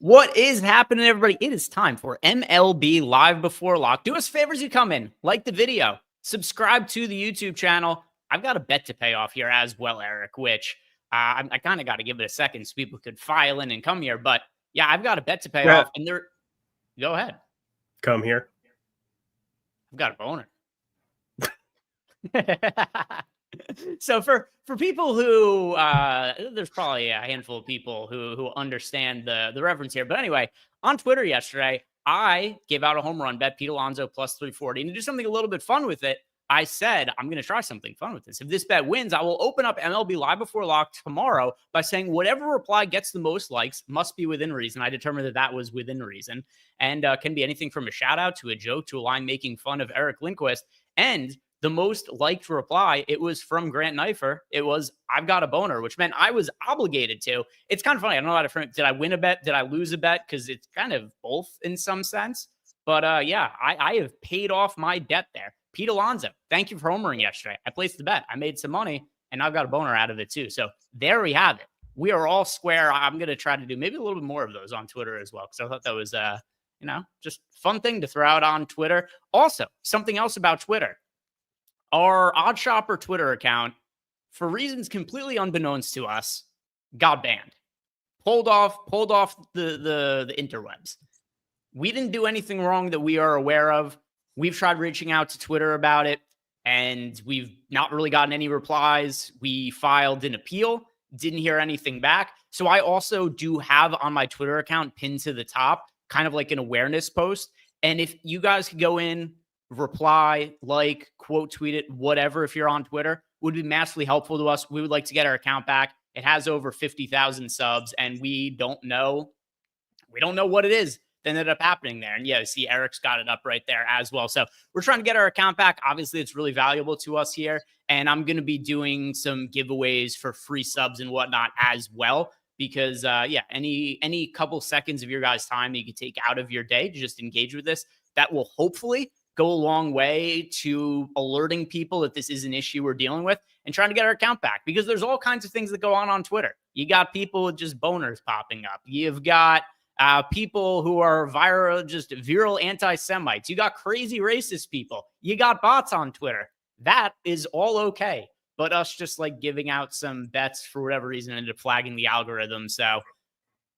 What is happening, everybody? It is time for MLB Live Before Lock. Do us favors, you come in, like the video, subscribe to the YouTube channel. I've got a bet to pay off here as well, Eric, which I kind of got to give it a second so people could file in and come here. But yeah, I've got a bet to pay off, and go ahead. Come here. I've got a boner. So for people who there's probably a handful of people who understand the reference here. But anyway, on Twitter yesterday, I gave out a home run bet, Pete Alonso plus 340. And to do something a little bit fun with it, I said, I'm going to try something fun with this. If this bet wins, I will open up MLB Live Before Lock tomorrow by saying whatever reply gets the most likes must be within reason. I determined that was within reason, and can be anything from a shout out to a joke to a line making fun of Eric Lindquist. And the most liked reply, it was from Grant Knifer. It was, I've got a boner, which meant I was obligated to. It's kind of funny. I don't know how to frame it. Did I win a bet? Did I lose a bet? Because it's kind of both in some sense. But yeah, I have paid off my debt there. Pete Alonso, thank you for homering yesterday. I placed the bet. I made some money, and I've got a boner out of it too. So there we have it. We are all square. I'm going to try to do maybe a little bit more of those on Twitter as well, because I thought that was, just fun thing to throw out on Twitter. Also, something else about Twitter. Our OddsShopper Twitter account, for reasons completely unbeknownst to us, got banned. Pulled off the interwebs. We didn't do anything wrong that we are aware of. We've tried reaching out to Twitter about it, and we've not really gotten any replies. We filed an appeal, didn't hear anything back. So I also do have on my Twitter account pinned to the top, kind of like an awareness post. And if you guys could go in, reply, like, quote, tweet it, whatever, if you're on Twitter, would be massively helpful to us. We would like to get our account back. It has over 50,000 subs, and we don't know what it is that ended up happening there. And yeah, see, Eric's got it up right there as well. So we're trying to get our account back. Obviously, it's really valuable to us here, and I'm going to be doing some giveaways for free subs and whatnot as well. Because any couple seconds of your guys' time that you can take out of your day to just engage with this, that will hopefully go a long way to alerting people that this is an issue we're dealing with and trying to get our account back, because there's all kinds of things that go on Twitter. You got people with just boners popping up. You've got people who are viral anti-Semites. You got crazy racist people. You got bots on Twitter. That is all okay. But us just like giving out some bets for whatever reason ended up flagging the algorithm. So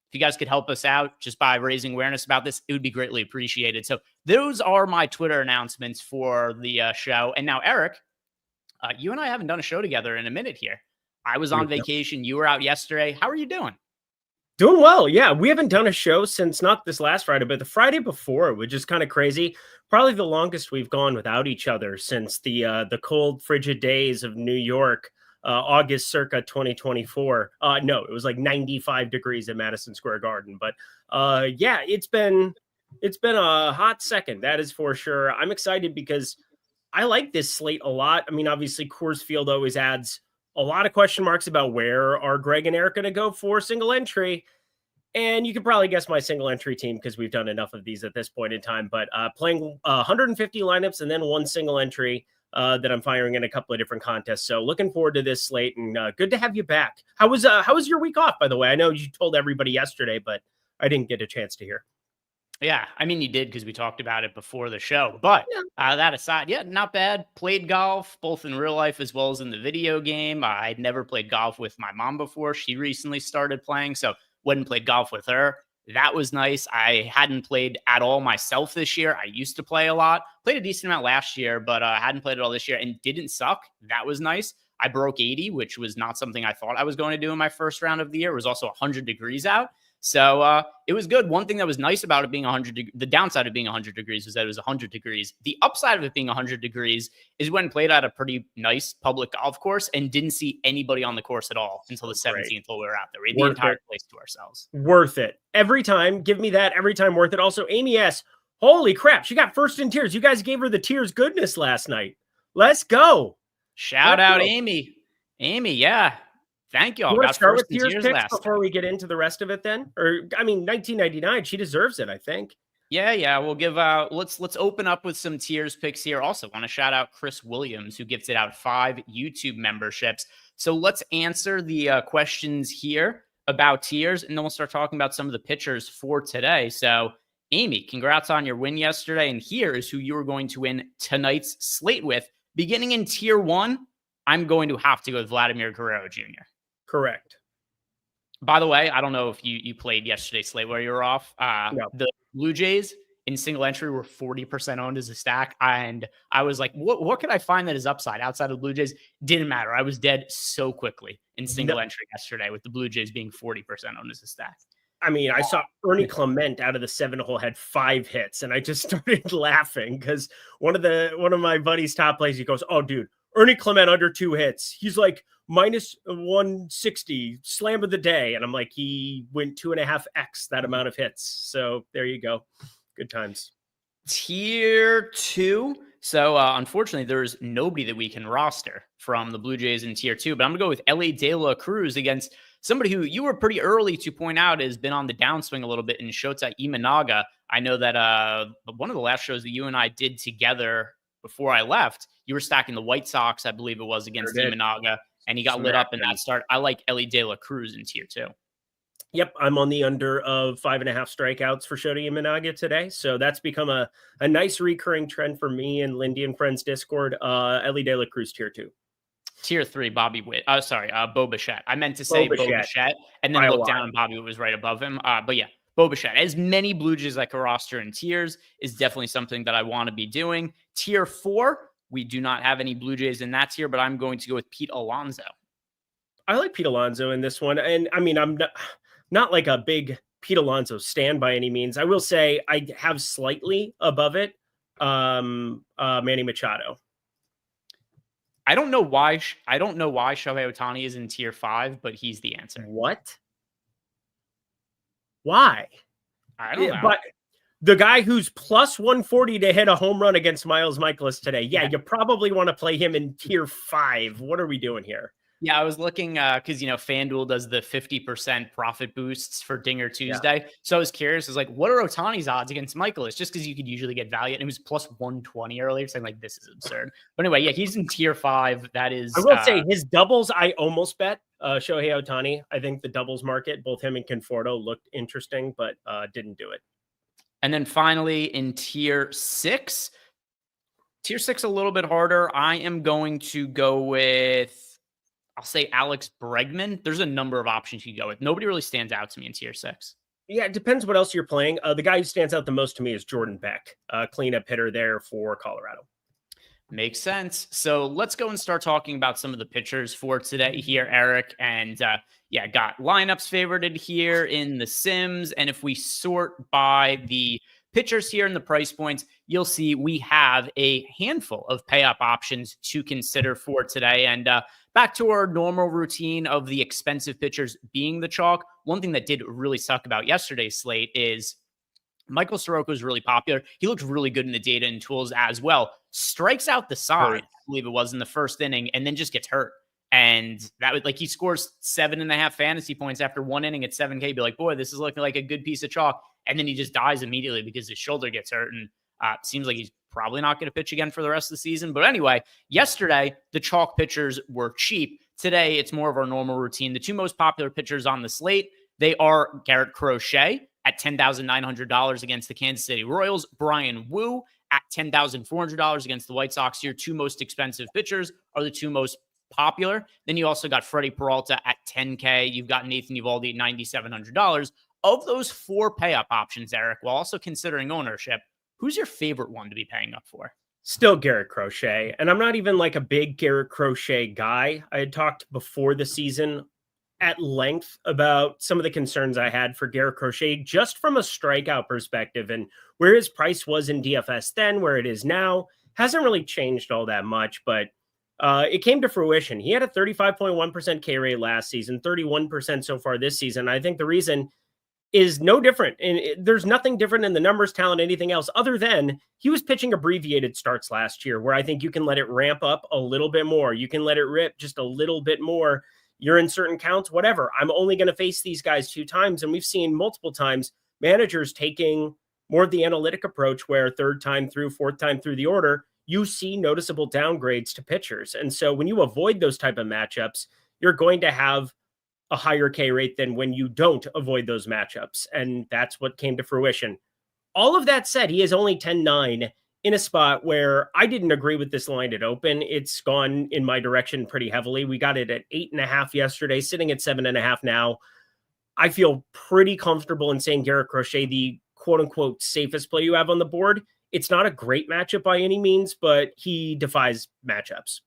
if you guys could help us out just by raising awareness about this, it would be greatly appreciated. So those are my Twitter announcements for the show. And now, Eric, you and I haven't done a show together in a minute here. I was on vacation. You were out yesterday. How are you doing? Doing well. Yeah, we haven't done a show since not this last Friday, but the Friday before, which is kind of crazy. Probably the longest we've gone without each other since the cold, frigid days of New York. August circa 2024. No, it was like 95 degrees at Madison Square Garden. But yeah, it's been a hot second. That is for sure. I'm excited because I like this slate a lot. I mean, obviously Coors Field always adds a lot of question marks about where are Greg and Eric going to go for single entry. And you can probably guess my single entry team because we've done enough of these at this point in time. But playing 150 lineups and then one single entry that I'm firing in a couple of different contests. So looking forward to this slate, and good to have you back. How was your week off, by the way? I know you told everybody yesterday, but I didn't get a chance to hear. Yeah, I mean, you did because we talked about it before the show. But that aside, yeah, not bad. Played golf, both in real life as well as in the video game. I'd never played golf with my mom before. She recently started playing, so went and played golf with her. That was nice. I hadn't played at all myself this year. I used to play a lot. Played a decent amount last year, but I hadn't played it all this year and didn't suck. That was nice. I broke 80, which was not something I thought I was going to do in my first round of the year. It was also 100 degrees out. So it was good. One thing that was nice about it being 100, the downside of being 100 degrees was that it was 100 degrees. The upside of it being 100 degrees is when played at a pretty nice public golf course and didn't see anybody on the course at all until the 17th while we were out there. We had the entire place to ourselves. Worth it. Every time. Give me that. Every time worth it. Also, Amy S. Holy crap. She got first in tears. You guys gave her the tears goodness last night. Let's go. Shout out, Amy. Amy, yeah. Thank y'all. You want to start with tears picks before we get into the rest of it then? Or, I mean, 1999, she deserves it, I think. Yeah. We'll give let's open up with some tiers picks here. Also, want to shout out Chris Williams, who gifted out 5 YouTube memberships. So let's answer the questions here about tiers, and then we'll start talking about some of the pitchers for today. So, Amy, congrats on your win yesterday. And here is who you are going to win tonight's slate with. Beginning in tier 1, I'm going to have to go with Vladimir Guerrero Jr. Correct. By the way, I don't know if you played yesterday's slate where you were off. No. The Blue Jays in single entry were 40% owned as a stack. And I was like, what could I find that is upside outside of the Blue Jays? Didn't matter. I was dead so quickly in single entry yesterday with the Blue Jays being 40% owned as a stack. I mean, I saw Ernie Clement out of the 7-hole had 5 hits, and I just started laughing because one of my buddies' top plays, he goes, "Oh, dude, Ernie Clement under 2 hits. He's like minus 160 slam of the day." And I'm like, he went 2.5x that amount of hits. So there you go. Good times. Tier 2. So unfortunately, there's nobody that we can roster from the Blue Jays in tier 2, but I'm gonna go with Elly De La Cruz against somebody who you were pretty early to point out has been on the downswing a little bit in Shota Imanaga. I know that one of the last shows that you and I did together before I left, you were stacking the White Sox, I believe it was, against Imanaga, and he got lit up in that start. I like Elly De La Cruz in tier 2. Yep, I'm on the under of 5.5 strikeouts for Shota Imanaga today. So that's become a nice recurring trend for me and Lindy and Friends Discord. Elly De La Cruz tier 2. Tier 3, Bobby Witt. Bo Bichette. I meant to say Bo Bichette, and then I looked down and Bobby Witt was right above him. But yeah, Bo Bichette. As many Blue Jays I can roster in tiers is definitely something that I want to be doing. Tier 4, we do not have any Blue Jays in that tier, but I'm going to go with Pete Alonso. I like Pete Alonso in this one. And I mean, I'm not like a big Pete Alonso stan by any means. I will say I have slightly above it Manny Machado. I don't know why Shohei Ohtani is in tier 5, but he's the answer. What? Why? I don't know. But the guy who's plus 140 to hit a home run against Miles Michaelis today. Yeah, you probably want to play him in tier 5. What are we doing here? Yeah, I was looking because, FanDuel does the 50% profit boosts for Dinger Tuesday. Yeah. So I was curious. I was like, what are Ohtani's odds against Michaelis? Just because you could usually get value. And it was plus 120 earlier. So I'm like, this is absurd. But anyway, yeah, he's in tier 5. That is. I will say his doubles, I almost bet Shohei Ohtani. I think the doubles market, both him and Conforto looked interesting, but didn't do it. And then finally in tier 6, a little bit harder. I am going to go with, I'll say Alex Bregman. There's a number of options you can go with. Nobody really stands out to me in tier 6. Yeah, it depends what else you're playing. The guy who stands out the most to me is Jordan Beck, cleanup hitter there for Colorado. Makes sense. So let's go and start talking about some of the pitchers for today here, Eric. And got lineups favorited here in the Sims. And if we sort by the pitchers here and the price points, you'll see we have a handful of pay-up options to consider for today. And back to our normal routine of the expensive pitchers being the chalk. One thing that did really suck about yesterday's slate is Michael Soroka was really popular. He looked really good in the data and tools as well. Strikes out the side, I believe it was in the first inning, and then just gets hurt. And that would he scores 7.5 fantasy points after 1 inning at 7K. Be like, boy, this is looking like a good piece of chalk. And then he just dies immediately because his shoulder gets hurt. And seems like he's probably not going to pitch again for the rest of the season. But anyway, yesterday, the chalk pitchers were cheap. Today, it's more of our normal routine. The 2 most popular pitchers on the slate, they are Garrett Crochet at $10,900 against the Kansas City Royals, Brian Wu at $10,400 against the White Sox. Your 2 most expensive pitchers are the 2 most popular. Then you also got Freddie Peralta at $10K. You've got Nathan Eovaldi at $9,700. Of those 4 pay-up options, Eric, while also considering ownership, who's your favorite one to be paying up for? Still Garrett Crochet. And I'm not even like a big Garrett Crochet guy. I had talked before the season at length about some of the concerns I had for Garrett Crochet just from a strikeout perspective, and where his price was in DFS then, where it is now, hasn't really changed all that much, but it came to fruition. He had a 35.1% K rate last season, 31% so far this season. I think the reason is no different. And there's nothing different in the numbers, talent, anything else other than he was pitching abbreviated starts last year, where I think you can let it ramp up a little bit more. You can let it rip just a little bit more. You're in certain counts, whatever. I'm only going to face these guys 2 times. And we've seen multiple times managers taking more of the analytic approach where 3rd time through, 4th time through the order, you see noticeable downgrades to pitchers. And so when you avoid those type of matchups, you're going to have a higher K rate than when you don't avoid those matchups. And that's what came to fruition. All of that said, he is only 10-9 in a spot where I didn't agree with this line at open. It's gone in my direction pretty heavily. We got it at 8.5 yesterday, sitting at 7.5 now. I feel pretty comfortable in saying Garrett Crochet, the quote unquote safest play you have on the board. It's not a great matchup by any means, but he defies matchups.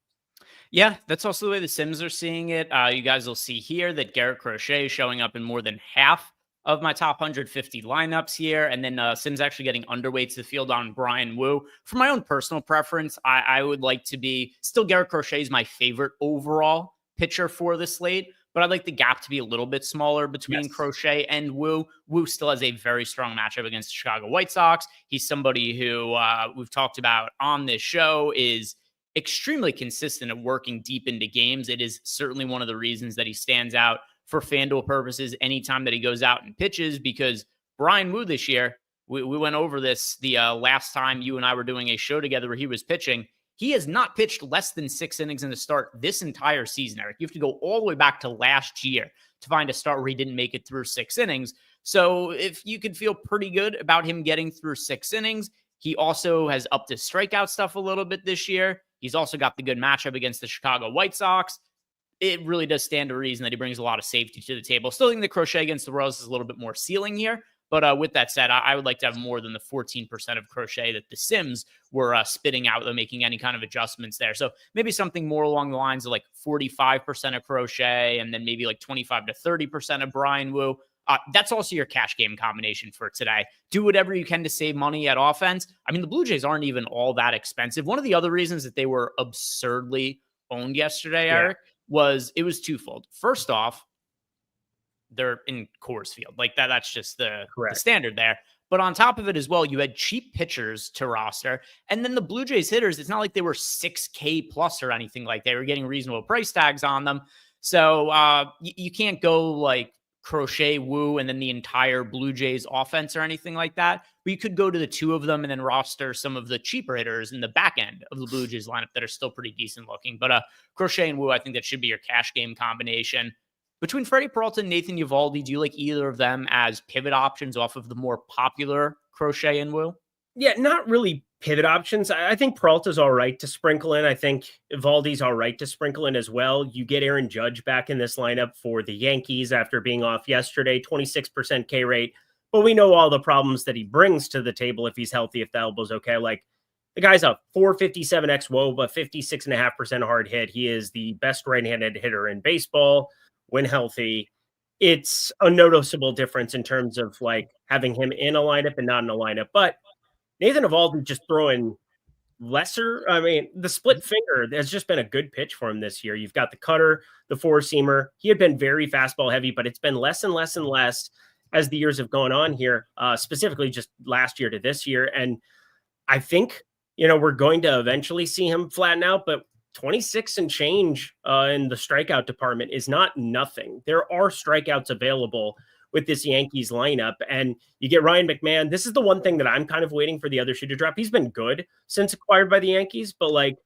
Yeah, that's also the way the Sims are seeing it. You guys will see here that Garrett Crochet is showing up in more than half of my top 150 lineups here. And then Sims actually getting underweight to the field on Brian Wu. For my own personal preference, I would like to be still Garrett Crochet is my favorite overall pitcher for the slate, but I'd like the gap to be a little bit smaller between Crochet and Wu. Wu still has a very strong matchup against the Chicago White Sox. He's somebody who we've talked about on this show is extremely consistent at working deep into games. It is certainly one of the reasons that he stands out for FanDuel purposes anytime that he goes out and pitches, because Brian Wu this year, we went over this the last time you and I were doing a show together where he was pitching. He has not pitched less than 6 innings in the start this entire season, Eric. You have to go all the way back to last year to find a start where he didn't make it through 6 innings. So if you could feel pretty good about him getting through 6 innings, he also has upped his strikeout stuff a little bit this year. He's also got the good matchup against the Chicago White Sox. It really does stand to reason that he brings a lot of safety to the table. Still think the Crochet against the Royals is a little bit more ceiling here. But with that said, I would like to have more than the 14% of Crochet that the Sims were spitting out without making any kind of adjustments there. So maybe something more along the lines of like 45% of Crochet and then maybe like 25 to 30% of Brian Wu. That's also your cash game combination for today. Do whatever you can to save money at offense. I mean, the Blue Jays aren't even all that expensive. One of the other reasons that they were absurdly owned yesterday, Eric, was it was twofold. First off, they're in Coors Field. Like that's just the standard there. But on top of it as well, you had cheap pitchers to roster. And then the Blue Jays hitters, it's not like they were 6K plus or anything like they were getting reasonable price tags on them. So you can't go like Crochet, Wu, and then the entire Blue Jays offense or anything like that. But you could go to the two of them and then roster some of the cheaper hitters in the back end of the Blue Jays lineup that are still pretty decent looking. But Crochet and Wu, I think that should be your cash game combination. Between Freddie Peralta and Nathan Eovaldi, do you like either of them as pivot options off of the more popular Crochet and Wu? Yeah, not really pivot options. I think Peralta's all right to sprinkle in. I think Eovaldi's all right to sprinkle in as well. You get Aaron Judge back in this lineup for the Yankees after being off yesterday, 26% K rate. But we know all the problems that he brings to the table if he's healthy, if the elbow's okay. Like the guy's a 457 xWOBA, 56.5% hard hit. He is the best right-handed hitter in baseball when healthy. It's a noticeable difference in terms of like having him in a lineup and not in a lineup. But Nathan Eovaldi just throwing lesser. I mean, the split finger has just been a good pitch for him this year. You've got the cutter, the four-seamer. He had been very fastball heavy, but it's been less and less and less as the years have gone on here, specifically just last year to this year. And I think, we're going to eventually see him flatten out, but 26 and change in the strikeout department is not nothing. There are strikeouts available with this Yankees lineup, and you get Ryan McMahon. This is the one thing that I'm kind of waiting for the other shoe to drop. He's been good since acquired by the Yankees, but like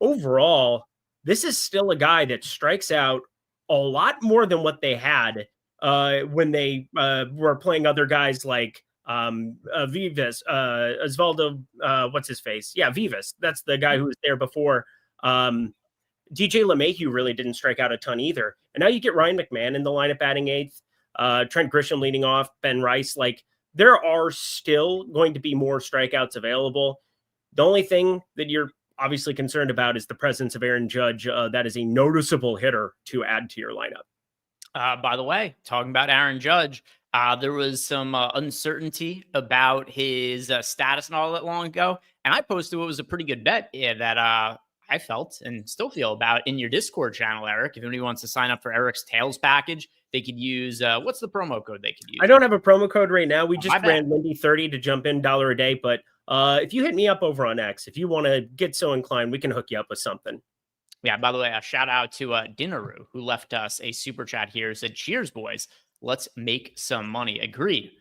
overall, this is still a guy that strikes out a lot more than what they had when they were playing other guys like Vivas, Osvaldo, what's his face? Yeah, Vivas. That's the guy who was there before. DJ LeMahieu really didn't strike out a ton either. And now you get Ryan McMahon in the lineup batting eighth, Trent Grisham leading off, Ben Rice. Like there are still going to be more strikeouts available. The only thing that you're obviously concerned about is the presence of Aaron Judge. That is a noticeable hitter to add to your lineup. By the way, talking about Aaron Judge, there was some uncertainty about his status not all that long ago. And I posted what was a pretty good bet that I felt and still feel about in your Discord channel, Eric. If anybody wants to sign up for Eric's Tails package, they could use, what's the promo code they could use? I don't have a promo code right now. We just ran Lindy 30 to jump in $1 a day. But if you hit me up over on X, if you want to get so inclined, we can hook you up with something. Yeah, by the way, a shout out to Dinaroo, who left us a super chat here. Said, cheers, boys. Let's make some money. Agreed.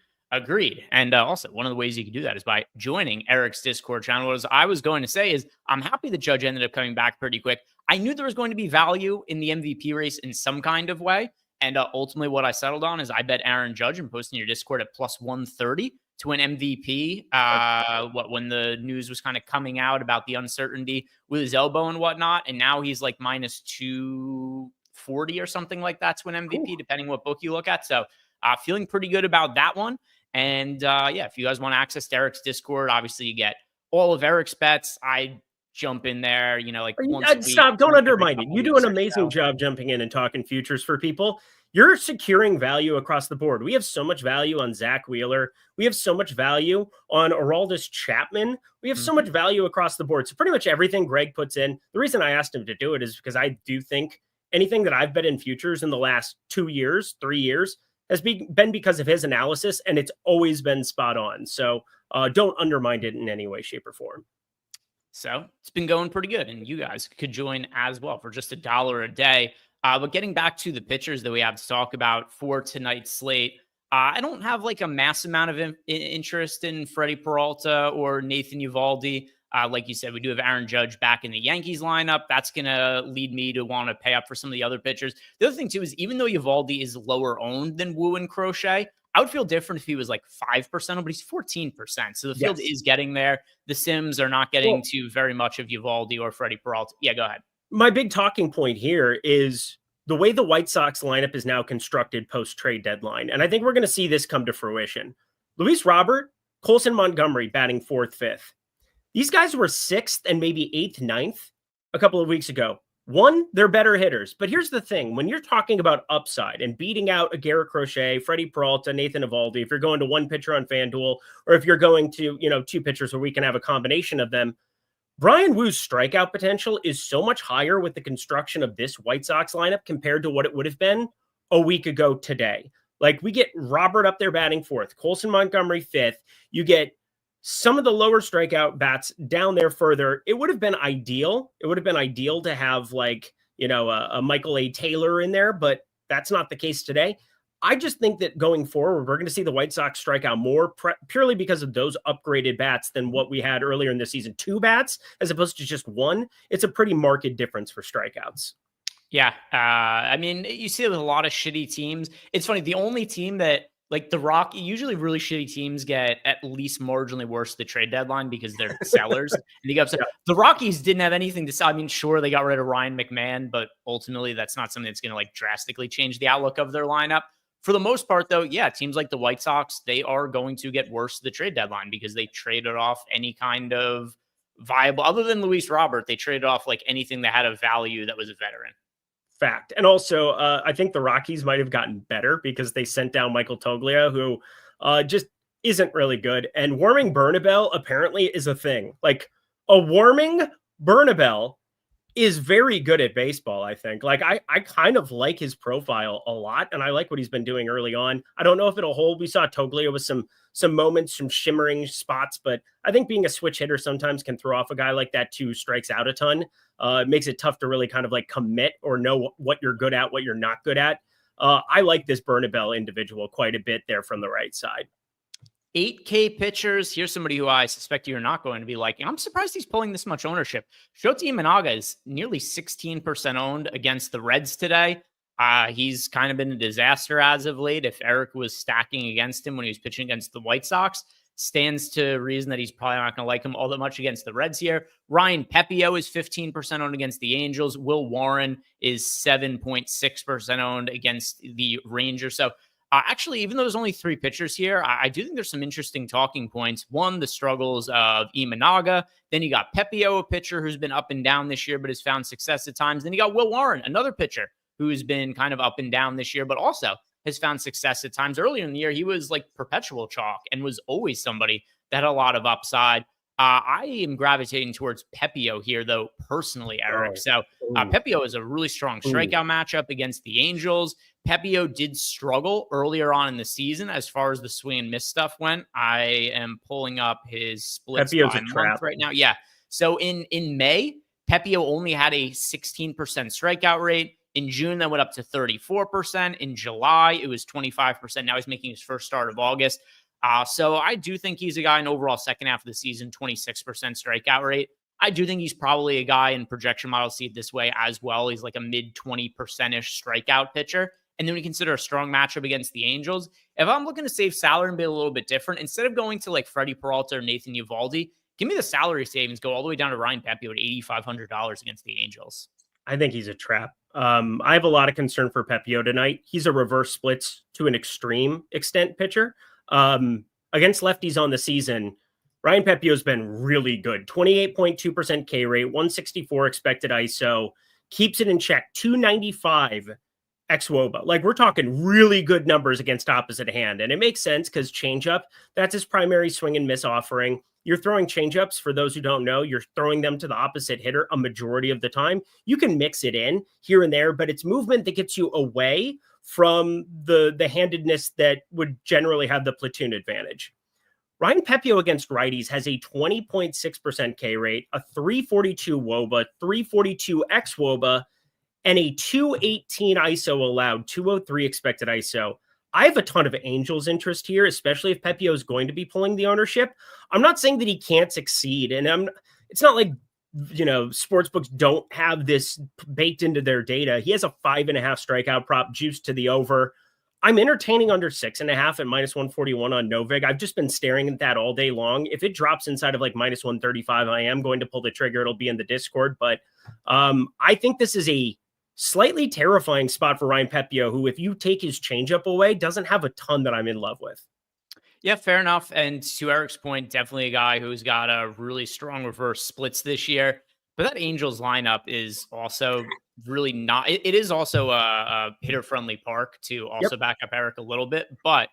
And also, one of the ways you can do that is by joining Eric's Discord channel. What I was going to say is I'm happy the Judge ended up coming back pretty quick. I knew there was going to be value in the MVP race in some kind of way. And ultimately what I settled on is I bet Aaron Judge and posting your Discord at plus 130 to win MVP. When the news was kind of coming out about the uncertainty with his elbow and whatnot. And now he's like minus 240 or something like that to win MVP, depending what book you look at. So feeling pretty good about that one. And if you guys want to access Eric's Discord, obviously you get all of Eric's bets. I jump in there, once a week. Stop, don't undermine it. You do an amazing job jumping in and talking futures for people. You're securing value across the board. We have so much value on Zach Wheeler. We have so much value on Aroldis Chapman. We have so much value across the board. So pretty much everything Greg puts in. The reason I asked him to do it is because I do think anything that I've bet in futures in the last 2 years, 3 years, has been because of his analysis, and it's always been spot on. So don't undermine it in any way, shape, or form. So it's been going pretty good, and you guys could join as well for just $1 a day. But getting back to the pitchers that we have to talk about for tonight's slate, I don't have like a mass amount of interest in Freddie Peralta or Nathan Eovaldi. Like you said, we do have Aaron Judge back in the Yankees lineup. That's going to lead me to want to pay up for some of the other pitchers. The other thing, too, is even though Eovaldi is lower owned than Wu and Crochet, I would feel different if he was like 5%, but he's 14%. So the field is getting there. The Sims are not getting to very much of Eovaldi or Freddie Peralta. Yeah, go ahead. My big talking point here is the way the White Sox lineup is now constructed post-trade deadline. And I think we're going to see this come to fruition. Luis Robert, Colson Montgomery batting 4th, 5th. These guys were 6th and maybe 8th, 9th a couple of weeks ago. One, they're better hitters. But here's the thing. When you're talking about upside and beating out a Garrett Crochet, Freddie Peralta, Nathan Eovaldi, if you're going to one pitcher on FanDuel, or if you're going to, 2 pitchers where we can have a combination of them, Brian Wu's strikeout potential is so much higher with the construction of this White Sox lineup compared to what it would have been a week ago today. Like, we get Robert up there batting 4th, Colson Montgomery 5th. You get some of the lower strikeout bats down there further. It would have been ideal. It would have been ideal to have a Michael A. Taylor in there, but that's not the case today. I just think that going forward, we're going to see the White Sox strike out more purely because of those upgraded bats than what we had earlier in the season. 2 bats as opposed to just 1. It's a pretty marked difference for strikeouts. Yeah. You see it with a lot of shitty teams. It's funny. The only team that, like the Rockies, usually really shitty teams get at least marginally worse at the trade deadline because they're sellers. And you get upset. Yeah. The Rockies didn't have anything to sell. I mean, sure, they got rid of Ryan McMahon, but ultimately that's not something that's going to drastically change the outlook of their lineup. For the most part, though, yeah, teams like the White Sox, they are going to get worse at the trade deadline because they traded off any kind of viable, other than Luis Robert, they traded off anything that had a value that was a veteran. Fact. And also, I think the Rockies might have gotten better because they sent down Michael Toglia, who just isn't really good. And warming Bernabel apparently is a thing. Like, a warming Bernabel is very good at baseball, I think. I kind of like his profile a lot, and I like what he's been doing early on. I don't know if it'll hold. We saw Toglia with some moments, some shimmering spots, but I think being a switch hitter sometimes can throw off a guy like that who strikes out a ton. It makes it tough to really kind of commit or know what you're good at, what you're not good at. I like this Bernabel individual quite a bit there from the right side. 8K pitchers. Here's somebody who I suspect you're not going to be liking. I'm surprised he's pulling this much ownership. Shota Imanaga is nearly 16% owned against the Reds today. He's kind of been a disaster as of late. If Eric was stacking against him when he was pitching against the White Sox, stands to reason that he's probably not going to like him all that much against the Reds here. Ryan Pepio is 15% owned against the Angels. Will Warren is 7.6% owned against the Rangers. So actually, even though there's only 3 pitchers here, I do think there's some interesting talking points. One, the struggles of Imanaga. Then you got Pepio, a pitcher who's been up and down this year, but has found success at times. Then you got Will Warren, another pitcher who's been kind of up and down this year, but also has found success at times. Earlier in the year, he was like perpetual chalk and was always somebody that had a lot of upside. I am gravitating towards Pepio here, though, personally, Eric. So Pepio is a really strong strikeout matchup against the Angels. Pepio did struggle earlier on in the season as far as the swing and miss stuff went. I am pulling up his splits by month right now. Yeah. So in May, Pepio only had a 16% strikeout rate. In June, that went up to 34%. In July, it was 25%. Now he's making his first start of August. So I do think he's a guy in overall second half of the season, 26% strikeout rate. I do think he's probably a guy in projection models see it this way as well. He's like a mid 20%-ish strikeout pitcher. And then we consider a strong matchup against the Angels. If I'm looking to save salary and be a little bit different, instead of going to like Freddie Peralta or Nathan Eovaldi, give me the salary savings, go all the way down to Ryan Pepiot at $8,500 against the Angels. I think he's a trap. I have a lot of concern for Pepiot tonight. He's a reverse splits to an extreme extent pitcher. Against lefties on the season, Ryan Pepiot's been really good. 28.2% K rate, 164 expected ISO, keeps it in check, 295 xWOBA. Like, we're talking really good numbers against opposite hand. And it makes sense because changeup, that's his primary swing and miss offering. You're throwing changeups, for those who don't know, you're throwing them to the opposite hitter a majority of the time. You can mix it in here and there, but it's movement that gets you away from the handedness that would generally have the platoon advantage. Ryan Pepiot against righties has a 20.6% K rate, a 342 WOBA, 342 xWOBA, and a 218 ISO allowed, 203 expected ISO. I have a ton of Angels interest here, especially if Pepiot is going to be pulling the ownership. I'm not saying that he can't succeed, and it's not like, sportsbooks don't have this baked into their data. He has a 5.5 strikeout prop juiced to the over. I'm entertaining under 6.5 at -141 on NoVig. I've just been staring at that all day long. If it drops inside of like -135, I am going to pull the trigger. It'll be in the Discord, but I think this is a slightly terrifying spot for Ryan Pepiot, who, if you take his changeup away, doesn't have a ton that I'm in love with. Yeah, fair enough. And to Eric's point, definitely a guy who's got a really strong reverse splits this year. But that Angels lineup is also really not. It is also a hitter-friendly park, to also back up Eric a little bit. But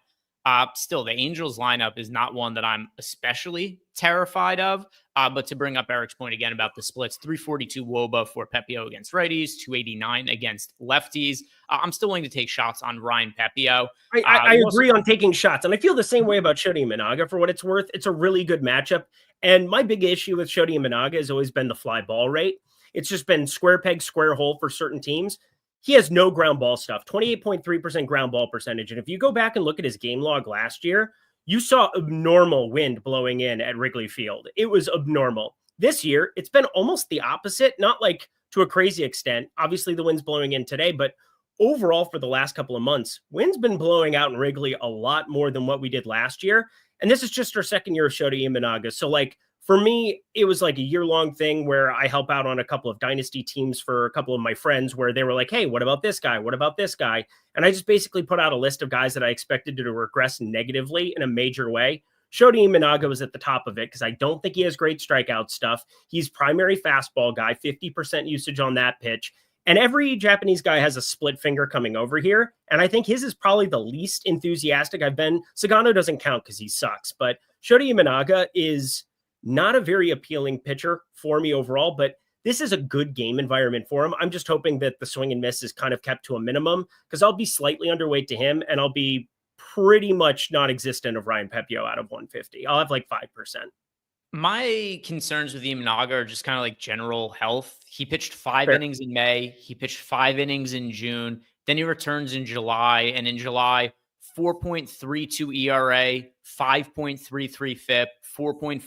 still, the Angels lineup is not one that I'm especially terrified of. But to bring up Eric's point again about the splits, 342 WOBA for Pepiot against righties, 289 against lefties. I'm still willing to take shots on Ryan Pepiot. I agree on taking shots. And I feel the same way about Shodi Imanaga, for what it's worth. It's a really good matchup. And my big issue with Shodi Imanaga has always been the fly ball rate. It's just been square peg, square hole for certain teams. He has no ground ball stuff, 28.3% ground ball percentage. And if you go back and look at his game log last year, you saw abnormal wind blowing in at Wrigley Field. It was abnormal. This year, it's been almost the opposite, not like to a crazy extent. Obviously, the wind's blowing in today, but overall for the last couple of months, wind's been blowing out in Wrigley a lot more than what we did last year. And this is just our second year of Shodi Imanaga. So, like, for me, it was like a year-long thing where I help out on a couple of dynasty teams for a couple of my friends where they were like, hey, what about this guy? What about this guy? And I just basically put out a list of guys that I expected to regress negatively in a major way. Shodi Imanaga was at the top of it because I don't think he has great strikeout stuff. He's primary fastball guy, 50% usage on that pitch. And every Japanese guy has a split finger coming over here. And I think his is probably the least enthusiastic I've been. Sagano doesn't count because he sucks. But Shodi Imanaga is not a very appealing pitcher for me overall, but this is a good game environment for him. I'm just hoping that the swing and miss is kind of kept to a minimum because I'll be slightly underweight to him and I'll be pretty much non-existent of Ryan Pepiot out of 150. I'll have like 5%. My concerns with Imanaga are just kind of like general health. He pitched 5 innings in May. He pitched 5 innings in June. Then he returns in July. And in July, 4.32 ERA, 5.33 FIP, 4.43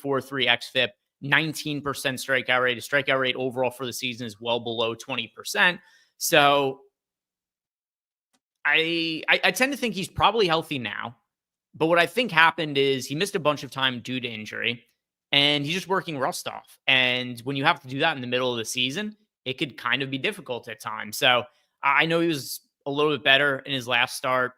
xFIP, 19% strikeout rate. The strikeout rate overall for the season is well below 20%. So I tend to think he's probably healthy now. But what I think happened is he missed a bunch of time due to injury. And he's just working rust off. And when you have to do that in the middle of the season, it could kind of be difficult at times. So I know he was a little bit better in his last start,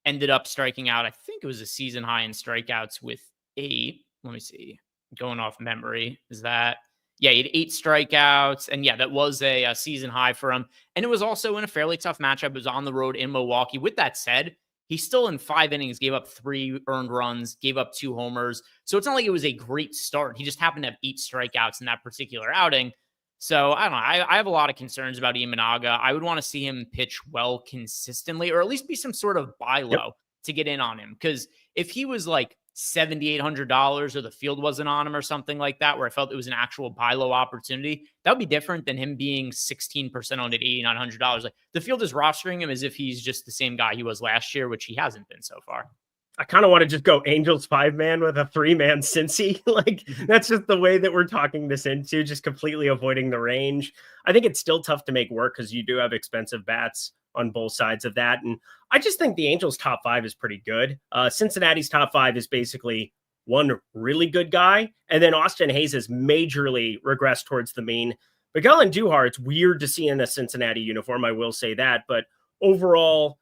ended up striking out. I think it was a season high in strikeouts with 8. Let me see. Going off memory. Is that? Yeah, he had 8 strikeouts. And yeah, that was a season high for him. And it was also in a fairly tough matchup. It was on the road in Milwaukee. With that said, he still in 5 innings gave up 3 earned runs, gave up 2 homers. So it's not like it was a great start. He just happened to have 8 strikeouts in that particular outing. So I don't know. I have a lot of concerns about Imanaga. I would want to see him pitch well consistently, or at least be some sort of buy low to get in on him. Because if he was like $7,800 or the field wasn't on him or something like that, where I felt it was an actual buy low opportunity, that would be different than him being 16% owned at $8,900. Like, the field is rostering him as if he's just the same guy he was last year, which he hasn't been so far. I kind of want to just go Angels 5-man with a 3-man Cincy. Like, that's just the way that we're talking this into, just completely avoiding the range. I think it's still tough to make work because you do have expensive bats. on both sides of that. And I just think the Angels' top 5 is pretty good. Cincinnati's top 5 is basically one really good guy, and then Austin Hayes has majorly regressed towards the mean. Miguel Andujar, it's weird to see in a Cincinnati uniform, I will say that, but overall,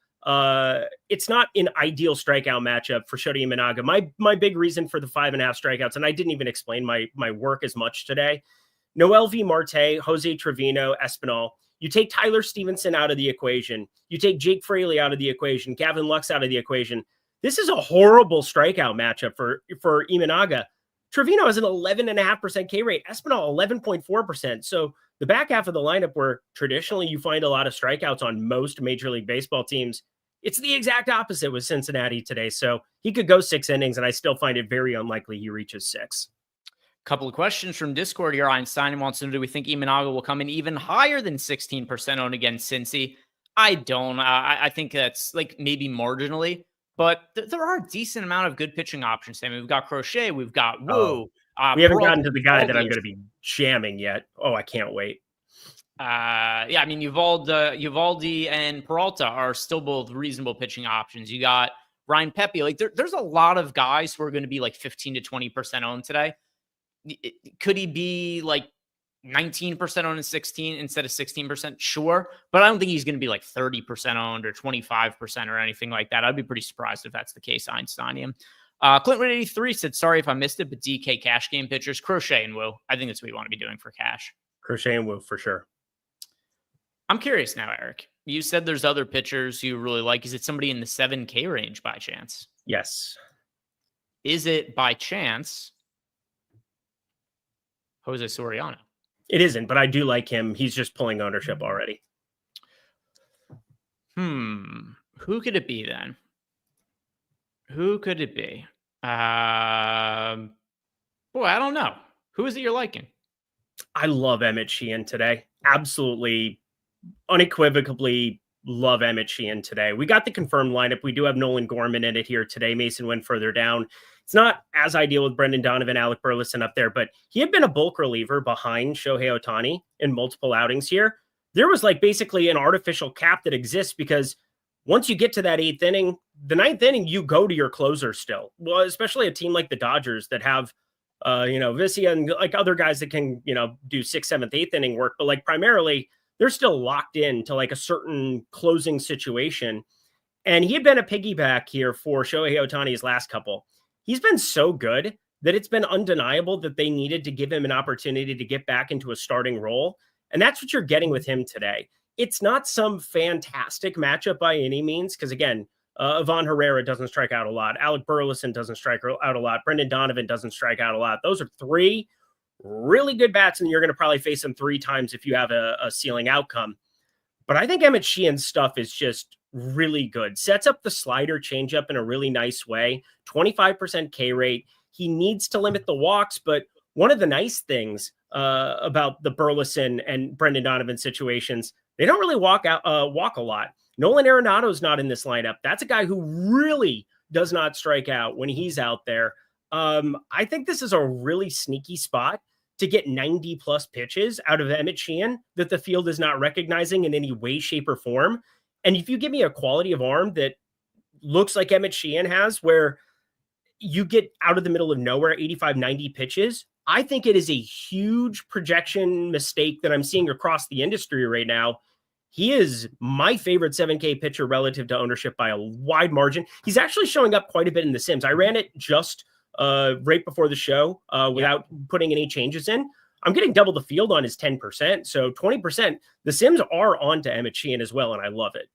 it's not an ideal strikeout matchup for Shota Imanaga. My big reason for the 5.5 strikeouts, and I didn't even explain my work as much today. Noelvi Marte, Jose Trevino, Espinal. You take Tyler Stevenson out of the equation. You take Jake Fraley out of the equation. Gavin Lux out of the equation. This is a horrible strikeout matchup for Imanaga. Trevino has an 11.5% K rate. Espinal 11.4%. So the back half of the lineup, where traditionally you find a lot of strikeouts on most Major League Baseball teams, it's the exact opposite with Cincinnati today. So he could go 6 innings, and I still find it very unlikely he reaches 6. Couple of questions from Discord here. Einstein wants to know, do we think Imanaga will come in even higher than 16% owned against Cincy? I don't. I think that's like maybe marginally, but there are a decent amount of good pitching options. I mean, we've got Crochet, we've got Wu. We haven't gotten to the guy that I'm going to be jamming yet. Oh, I can't wait. Yeah, I mean, Uvalde and Peralta are still both reasonable pitching options. You got Ryan Pepe. Like there's a lot of guys who are going to be like 15 to 20% owned today. Could he be like 19% owned in 16 instead of 16%? Sure. But I don't think he's going to be like 30% owned or 25% or anything like that. I'd be pretty surprised if that's the case, Einsteinium. Clinton83 said, sorry if I missed it, but DK cash game pitchers, Crochet and Wu. I think that's what you want to be doing for cash. Crochet and Wu for sure. I'm curious now, Eric. You said there's other pitchers you really like. Is it somebody in the 7K range by chance? Yes. Is it by chance Jose Soriano? It isn't, but I do like him. He's just pulling ownership already. Who could it be then? Who could it be? Boy, I don't know. Who is it you're liking? I love Emmett Sheehan today. Absolutely, unequivocally love Emmett Sheehan today. We got the confirmed lineup. We do have Nolan Gorman in it here today. Mason went further down. It's not as ideal with Brendan Donovan, Alec Burleson up there, but he had been a bulk reliever behind Shohei Ohtani in multiple outings here. There was like basically an artificial cap that exists because once you get to that 8th inning, the 9th inning, you go to your closer still. Well, especially a team like the Dodgers that have, Vicia and like other guys that can, do 6th, 7th, 8th inning work, but like primarily they're still locked in to like a certain closing situation. And he had been a piggyback here for Shohei Ohtani's last couple. He's been so good that it's been undeniable that they needed to give him an opportunity to get back into a starting role. And that's what you're getting with him today. It's not some fantastic matchup by any means, because again, Ivan Herrera doesn't strike out a lot. Alec Burleson doesn't strike out a lot. Brendan Donovan doesn't strike out a lot. Those are 3 really good bats, and you're going to probably face them 3 times if you have a ceiling outcome. But I think Emmett Sheehan's stuff is just really good. Sets up the slider changeup in a really nice way. 25% K rate. He needs to limit the walks, but one of the nice things about the Burleson and Brendan Donovan situations, they don't really walk a lot. Nolan Arenado's not in this lineup. That's a guy who really does not strike out when he's out there. I think this is a really sneaky spot to get 90 plus pitches out of Emmett Sheehan that the field is not recognizing in any way, shape, or form. And if you give me a quality of arm that looks like Emmett Sheehan has, where you get out of the middle of nowhere, 85, 90 pitches, I think it is a huge projection mistake that I'm seeing across the industry right now. He is my favorite 7K pitcher relative to ownership by a wide margin. He's actually showing up quite a bit in the Sims. I ran it just right before the show without putting any changes in. I'm getting double the field on his 10%. So 20%. The Sims are on to Emmett Sheehan as well, and I love it.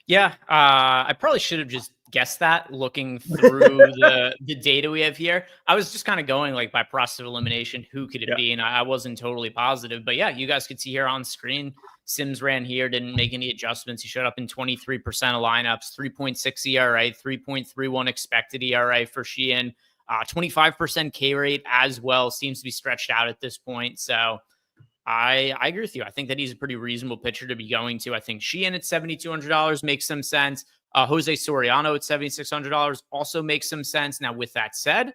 Yeah, I probably should have just guessed that looking through the data we have here. I was just kind of going like by process of elimination, who could it be? And I wasn't totally positive. But yeah, you guys could see here on screen, Sims ran here, didn't make any adjustments. He showed up in 23% of lineups, 3.6 ERA, 3.31 expected ERA for Sheehan, 25% K rate as well, seems to be stretched out at this point. So I agree with you. I think that he's a pretty reasonable pitcher to be going to. I think Sheehan at $7,200 makes some sense. Jose Soriano at $7,600 also makes some sense. Now, with that said,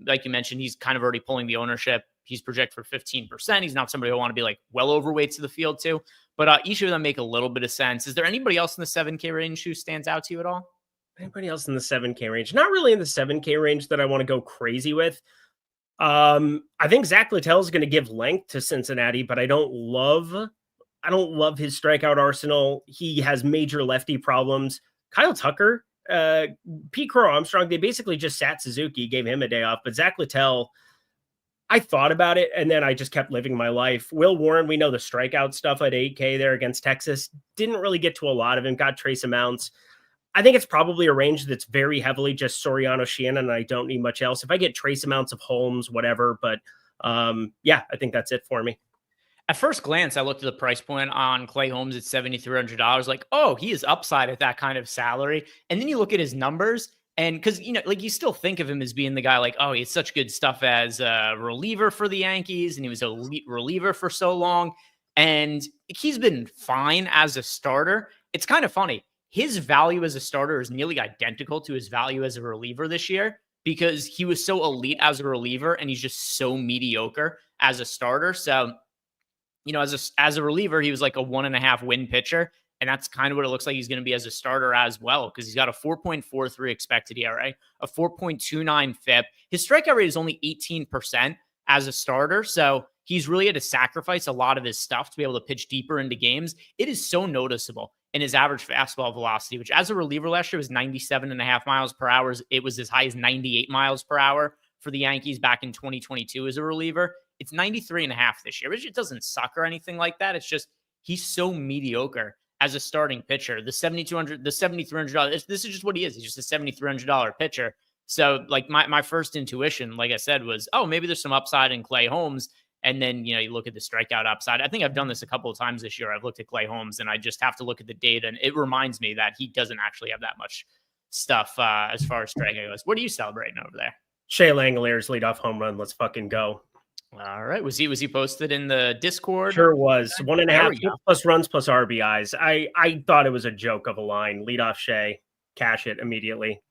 like you mentioned, he's kind of already pulling the ownership. He's projected for 15%. He's not somebody I want to be like well overweight to the field too. but each of them make a little bit of sense. Is there anybody else in the 7K range who stands out to you at all? Anybody else in the 7K range? Not really in the 7K range that I want to go crazy with. I think Zach Littell is going to give length to Cincinnati, but I don't love his strikeout arsenal. He has major lefty problems. Kyle Tucker, Pete Crow Armstrong, they basically just sat Suzuki, gave him a day off. But Zach Littell, I thought about it, and then I just kept living my life. Will Warren, we know the strikeout stuff at 8K there against Texas. Didn't really get to a lot of him, got trace amounts. I think it's probably a range that's very heavily just Soriano, Shannon, and I don't need much else. If I get trace amounts of Holmes, whatever. But yeah, I think that's it for me. At first glance, I looked at the price point on Clay Holmes at $7,300. Like, oh, he is upside at that kind of salary. And then you look at his numbers, and because, like, you still think of him as being the guy like, oh, he had such good stuff as a reliever for the Yankees, and he was a elite reliever for so long. And he's been fine as a starter. It's kind of funny. His value as a starter is nearly identical to his value as a reliever this year because he was so elite as a reliever and he's just so mediocre as a starter. So, as a reliever, he was like a 1.5 win pitcher. And that's kind of what it looks like he's going to be as a starter as well, because he's got a 4.43 expected ERA, a 4.29 FIP. His strikeout rate is only 18% as a starter. So he's really had to sacrifice a lot of his stuff to be able to pitch deeper into games. It is so noticeable in his average fastball velocity, which as a reliever last year was 97.5 miles per hour. It was as high as 98 miles per hour for the Yankees back in 2022 as a reliever. It's 93.5 this year, which it doesn't suck or anything like that. It's just he's so mediocre as a starting pitcher. The $7,300, this is just what he is. He's just a $7,300 pitcher. So like my first intuition, like I said, was, oh, maybe there's some upside in Clay Holmes. And then, you look at the strikeout upside. I think I've done this a couple of times this year. I've looked at Clay Holmes and I just have to look at the data. And it reminds me that he doesn't actually have that much stuff as far as strikeout goes. What are you celebrating over there? Shea Langlier's leadoff home run. Let's fucking go. All right. Was he posted in the Discord? Sure was. 1.5 plus runs plus RBIs. I thought it was a joke of a line. Lead off Shea, cash it immediately.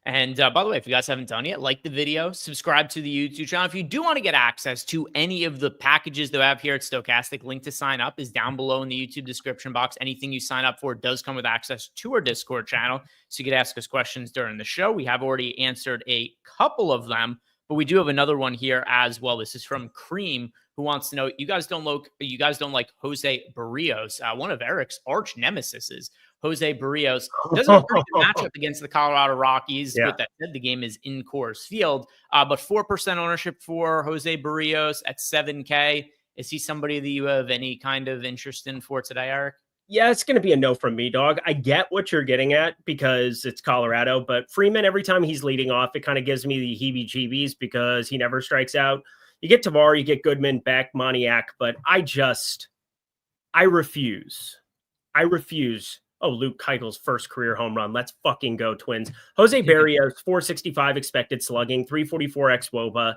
And by the way, if you guys haven't done yet, like the video, subscribe to the YouTube channel. If you do want to get access to any of the packages that we have here at Stokastic, link to sign up is down below in the YouTube description box. Anything you sign up for does come with access to our Discord channel, so you can ask us questions during the show. We have already answered a couple of them, but we do have another one here as well. This is from Cream, who wants to know, you guys don't like Jose Barrios, one of Eric's arch nemesises. Jose Barrios doesn't have a pretty good matchup against the Colorado Rockies. Yeah. With that said, the game is in Coors Field, but 4% ownership for Jose Barrios at 7K. Is he somebody that you have any kind of interest in for today, Eric? Yeah, it's going to be a no from me, dog. I get what you're getting at because it's Colorado, but Freeman, every time he's leading off, it kind of gives me the heebie-jeebies because he never strikes out. You get Tavar, you get Goodman, Beck, Moniak, but I refuse. Oh, Luke Keitel's first career home run. Let's fucking go, Twins. Jose Barrios, 465 expected slugging, 344 xWOBA.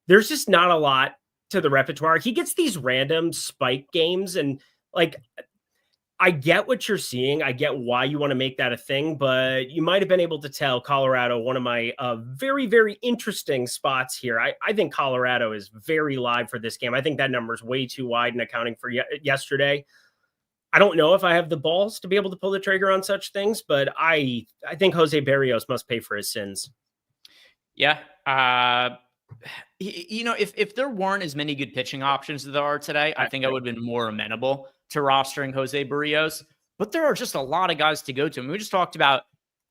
There's just not a lot to the repertoire. He gets these random spike games, and like, I get what you're seeing. I get why you want to make that a thing, but you might have been able to tell Colorado, one of my very, very interesting spots here. I think Colorado is very live for this game. I think that number is way too wide in accounting for yesterday. I don't know if I have the balls to be able to pull the trigger on such things, but I think Jose Barrios must pay for his sins. Yeah. If there weren't as many good pitching options as there are today, I think I would have been more amenable to rostering Jose Barrios. But there are just a lot of guys to go to. I mean, we just talked about,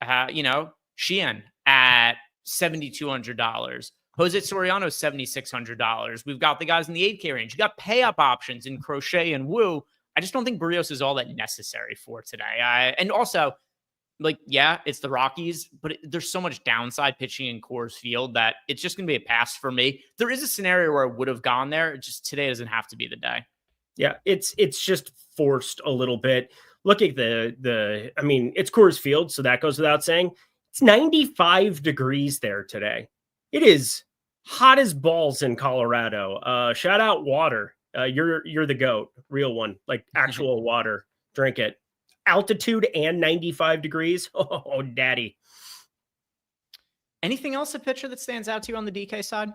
Sheehan at $7,200. Jose Soriano, $7,600. We've got the guys in the 8K range. You got pay-up options in Crochet and Wu. I just don't think Barrios is all that necessary for today. And also, it's the Rockies, but there's so much downside pitching in Coors Field that it's just going to be a pass for me. There is a scenario where I would have gone there. Just today doesn't have to be the day. Yeah, it's just forced a little bit. Look at it's Coors Field, so that goes without saying. It's 95 degrees there today. It is hot as balls in Colorado. Shout out water. You're the GOAT, real one, like actual water. Drink it. Altitude and 95 degrees. Oh, daddy. Anything else a pitcher that stands out to you on the DK side?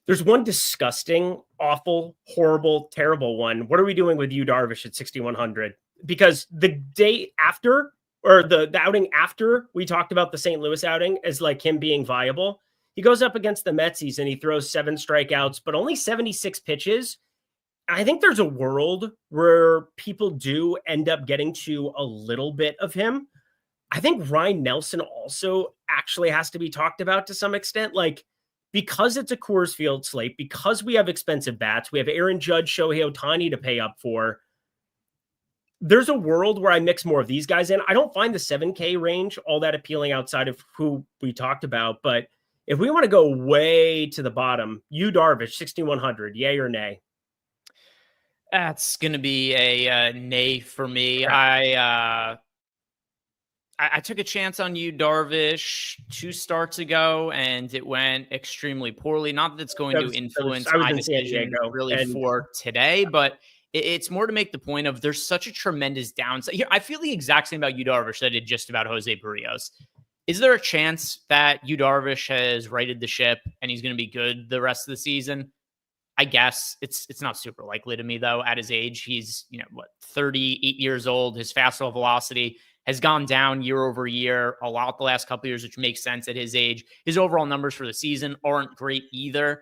There's one disgusting, awful, horrible, terrible one. What are we doing with Yu Darvish at 6,100? Because the day after, or the outing after we talked about the St. Louis outing as like him being viable, he goes up against the Metsies and he throws 7 strikeouts, but only 76 pitches. I think there's a world where people do end up getting to a little bit of him. I think Ryan Nelson also actually has to be talked about to some extent. Like, because it's a Coors Field slate, because we have expensive bats, we have Aaron Judge, Shohei Ohtani to pay up for. There's a world where I mix more of these guys in. I don't find the 7K range all that appealing outside of who we talked about. But if we want to go way to the bottom, Yu Darvish, 6,100, yay or nay? That's going to be a nay for me. Correct. I took a chance on Yu Darvish 2 starts ago, and it went extremely poorly. Not that it's going to influence my decision really for today, but it's more to make the point of there's such a tremendous downside. Here, I feel the exact same about Yu Darvish that I did just about Jose Barrios. Is there a chance that Yu Darvish has righted the ship and he's going to be good the rest of the season? I guess it's not super likely to me, though. At his age, he's 38 years old. His fastball velocity has gone down year over year a lot the last couple of years, which makes sense at his age. His overall numbers for the season aren't great either.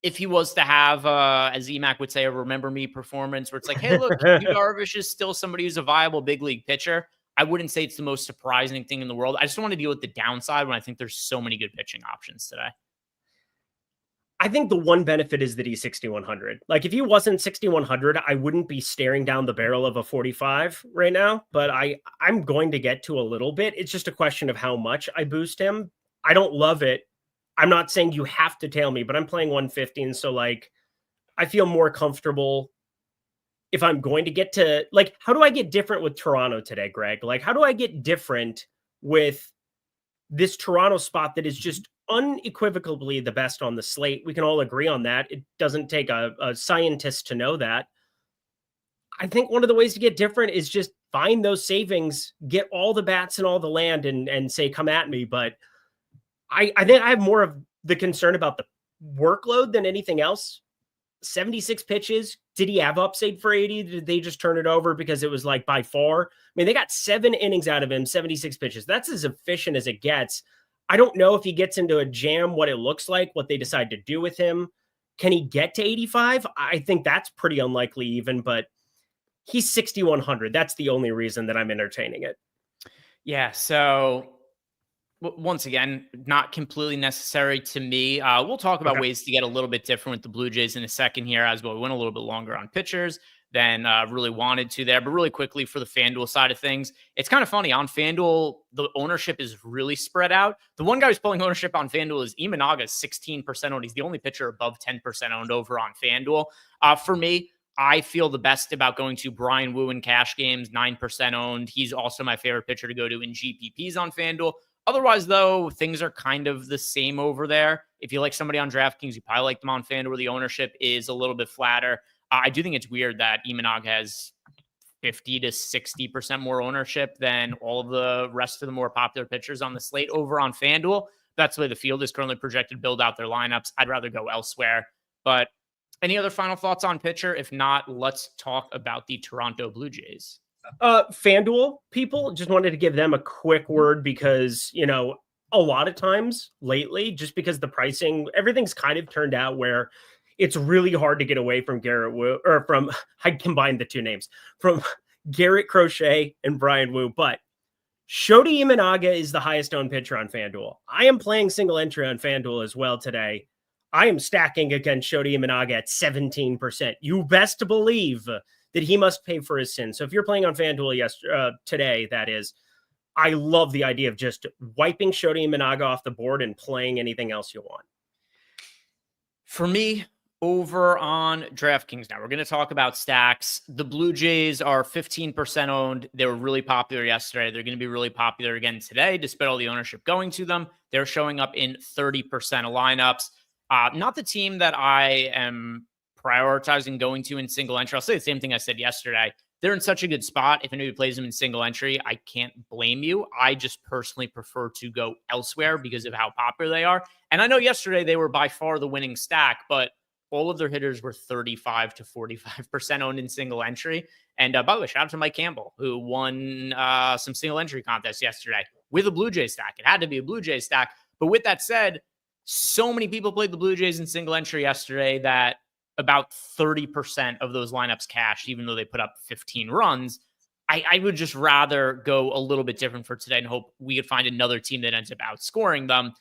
If he was to have, as EMAC would say, a remember me performance where it's like, hey, look, Yu Darvish is still somebody who's a viable big league pitcher, I wouldn't say it's the most surprising thing in the world. I just don't want to deal with the downside when I think there's so many good pitching options today. I think the one benefit is that he's 6,100. Like, if he wasn't 6,100, I wouldn't be staring down the barrel of a 45 right now, but I'm going to get to a little bit. It's just a question of how much I boost him. I don't love it. I'm not saying you have to tail me, but I'm playing 115. So like, I feel more comfortable if I'm going to get to, like, how do I get different with Toronto today, Greg? Like, how do I get different with this Toronto spot that is just unequivocally the best on the slate? We can all agree on that. It doesn't take a scientist to know that. I think one of the ways to get different is just find those savings, get all the bats and all the land and say, come at me. But I think I have more of the concern about the workload than anything else. 76 pitches. Did he have upside for 80? Did they just turn it over because it was like by far? I mean, they got 7 innings out of him, 76 pitches. That's as efficient as it gets. I don't know if he gets into a jam, what it looks like, what they decide to do with him. Can he get to 85? I think that's pretty unlikely even, but he's 6,100. That's the only reason that I'm entertaining it. Yeah, so once again, not completely necessary to me. We'll talk about ways to get a little bit different with the Blue Jays in a second here as well. We went a little bit longer on pitchers than really wanted to there. But really quickly for the FanDuel side of things, it's kind of funny. On FanDuel, the ownership is really spread out. The one guy who's pulling ownership on FanDuel is Imanaga, 16% owned. He's the only pitcher above 10% owned over on FanDuel. For me, I feel the best about going to Brian Wu in cash games, 9% owned. He's also my favorite pitcher to go to in GPPs on FanDuel. Otherwise, though, things are kind of the same over there. If you like somebody on DraftKings, you probably like them on FanDuel, where the ownership is a little bit flatter. I do think it's weird that Imanaga has 50 to 60% more ownership than all of the rest of the more popular pitchers on the slate over on FanDuel. That's the way the field is currently projected to build out their lineups. I'd rather go elsewhere. But any other final thoughts on pitcher? If not, let's talk about the Toronto Blue Jays. FanDuel people, just wanted to give them a quick word because, a lot of times lately, just because the pricing, everything's kind of turned out where it's really hard to get away from I combined the two names, from Garrett Crochet and Brian Wu, but Shota Imanaga is the highest owned pitcher on FanDuel. I am playing single entry on FanDuel as well today. I am stacking against Shota Imanaga at 17%. You best believe that he must pay for his sins. So if you're playing on FanDuel today, that is, I love the idea of just wiping Shota Imanaga off the board and playing anything else you want. For me, over on DraftKings now, we're going to talk about stacks. The Blue Jays are 15% owned. They were really popular yesterday. They're going to be really popular again today, despite all the ownership going to them. They're showing up in 30% of lineups. Not the team that I am prioritizing going to in single entry. I'll say the same thing I said yesterday. they're in such a good spot. If anybody plays them in single entry, I can't blame you. I just personally prefer to go elsewhere because of how popular they are. And I know yesterday they were by far the winning stack, but all of their hitters were 35 to 45% owned in single entry. And by the way, shout out to Mike Campbell, who won some single entry contests yesterday with a Blue Jay stack. It had to be a Blue Jay stack. But with that said, so many people played the Blue Jays in single entry yesterday that about 30% of those lineups cashed, even though they put up 15 runs. I would just rather go a little bit different for today and hope we could find another team that ends up outscoring them.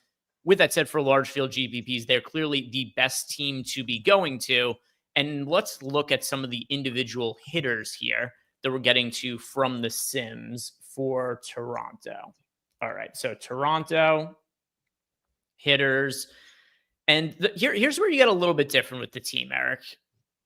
With that said, for large field GPPs, they're clearly the best team to be going to. And let's look at some of the individual hitters here that we're getting to from the Sims for Toronto. All right, so Toronto hitters. And here's where you get a little bit different with the team, Eric,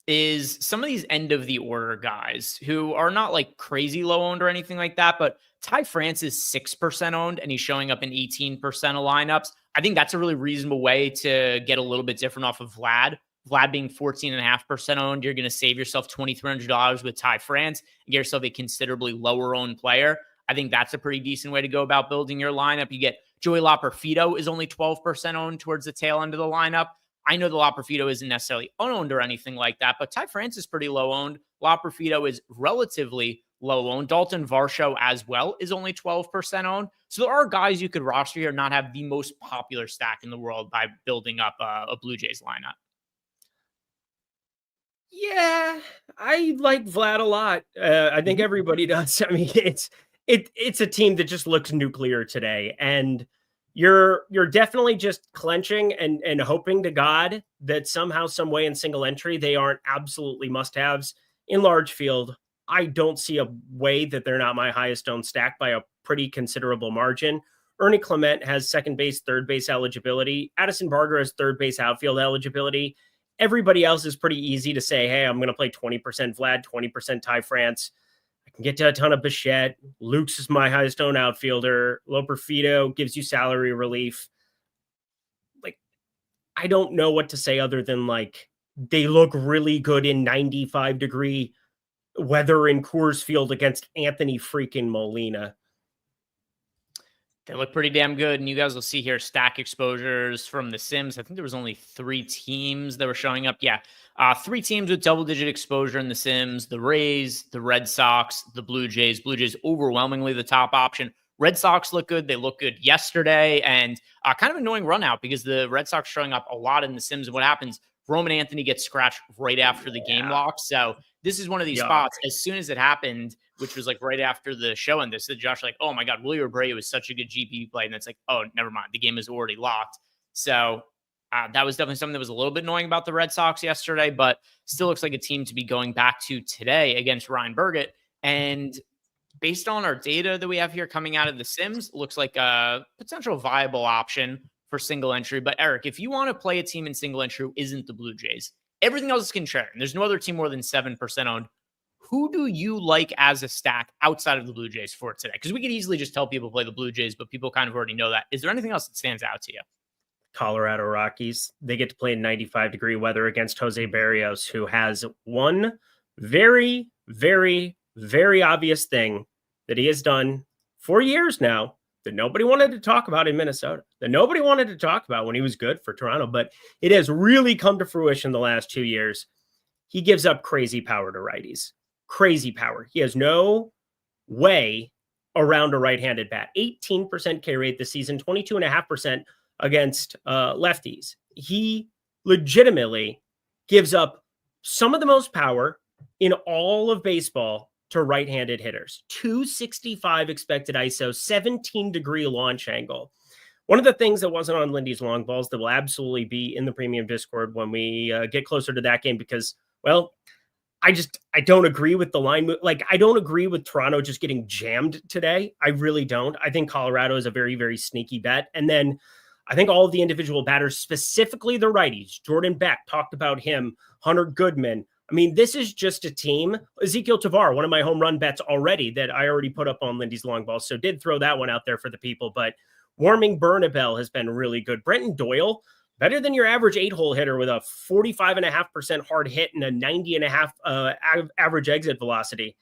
is some of these end of the order guys who are not like crazy low owned or anything like that, but Ty France is 6% owned and he's showing up in 18% of lineups. I think that's a really reasonable way to get a little bit different off of Vlad. Vlad being 14.5% owned, you're going to save yourself $2,300 with Ty France and get yourself a considerably lower owned player. I think that's a pretty decent way to go about building your lineup. You get Joey Loperfido is only 12% owned towards the tail end of the lineup. I know the Loperfido isn't necessarily unowned or anything like that, but Ty France is pretty low owned. Loperfido is relatively low owned. Dalton Varsho as well is only 12% owned. So there are guys you could roster here and not have the most popular stack in the world by building up a Blue Jays lineup. Yeah, I like Vlad a lot. I think everybody does. I mean, it's a team that just looks nuclear today, and you're definitely just clenching and hoping to God that somehow, some way in single entry they aren't absolutely must-haves. In large field, I don't see a way that they're not my highest owned stack by a pretty considerable margin. Ernie Clement has second base, third base eligibility. Addison Barger has third base outfield eligibility. Everybody else is pretty easy to say, hey, I'm going to play 20% Vlad, 20% Ty France. I can get to a ton of Bichette. Luke's is my highest owned outfielder. Loperfido gives you salary relief. Like, I don't know what to say other than, like, they look really good in 95-degree weather in Coors Field against Anthony freaking Molina. They look pretty damn good. And you guys will see here stack exposures from the Sims. I think there was only 3 teams that were showing up. Yeah. 3 teams with double-digit exposure in the Sims: the Rays, the Red Sox, the Blue Jays. Blue Jays overwhelmingly the top option. Red Sox look good. They look good yesterday. And kind of annoying run out because the Red Sox showing up a lot in the Sims. And what happens? Roman Anthony gets scratched right after the game lock. So this is one of these spots. As soon as it happened, which was like right after the show, and this said Josh like, oh my God, Willie Abreu was such a good GPP play. And it's like, oh, never mind. The game is already locked. So that was definitely something that was a little bit annoying about the Red Sox yesterday, but still looks like a team to be going back to today against Ryan Burgett. And based on our data that we have here coming out of the Sims, looks like a potential viable option for single entry. But Eric, if you want to play a team in single entry who isn't the Blue Jays, everything else is contrarian. There's no other team more than 7% owned. Who do you like as a stack outside of the Blue Jays for today? Because we could easily just tell people play the Blue Jays, but people kind of already know that. Is there anything else that stands out to you? Colorado Rockies. They get to play in 95-degree weather against Jose Barrios, who has one very, very, very obvious thing that he has done for years now that nobody wanted to talk about in Minnesota, that nobody wanted to talk about when he was good for Toronto, but it has really come to fruition the last 2 years. He gives up crazy power to righties. Crazy power. He has no way around a right-handed bat. 18% K rate this season, 22.5% against lefties. He legitimately gives up some of the most power in all of baseball to right-handed hitters. 265 expected ISO, 17-degree launch angle. One of the things that wasn't on Lindy's long balls that will absolutely be in the premium Discord when we get closer to that game, because, well, I don't agree with the line. Like, I don't agree with Toronto just getting jammed today. I really don't. I think Colorado is a very, very sneaky bet. And then I think all of the individual batters, specifically the righties, Jordan Beck, talked about him, Hunter Goodman. I mean, this is just a team. Ezekiel Tavar, one of my home run bets already that I already put up on Lindy's long ball. So did throw that one out there for the people. But Warming Bernabel has been really good. Brenton Doyle, better than your average 8-hole hitter with a 45.5% hard hit and a 90.5 average exit velocity.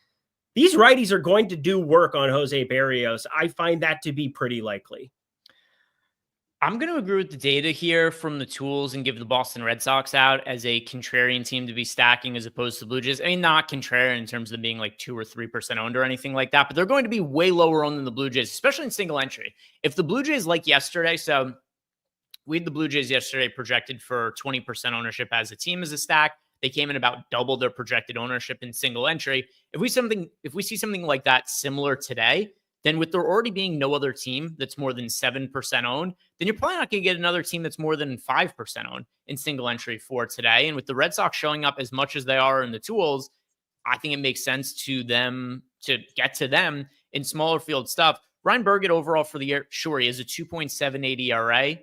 these righties are going to do work on Jose Barrios. I find that to be pretty likely. I'm going to agree with the data here from the tools and give the Boston Red Sox out as a contrarian team to be stacking as opposed to Blue Jays. I mean, not contrarian in terms of being like 2 or 3% owned or anything like that, but they're going to be way lower owned than the Blue Jays, especially in single entry. If the Blue Jays like yesterday, so we had the Blue Jays yesterday projected for 20% ownership as a team as a stack. They came in about double their projected ownership in single entry. If we see something like that similar today, then with there already being no other team that's more than 7% owned, then you're probably not going to get another team that's more than 5% owned in single entry for today. And with the Red Sox showing up as much as they are in the tools, I think it makes sense to get to them in smaller field stuff. Ryan Burgett overall for the year, sure, he has a 2.78 ERA,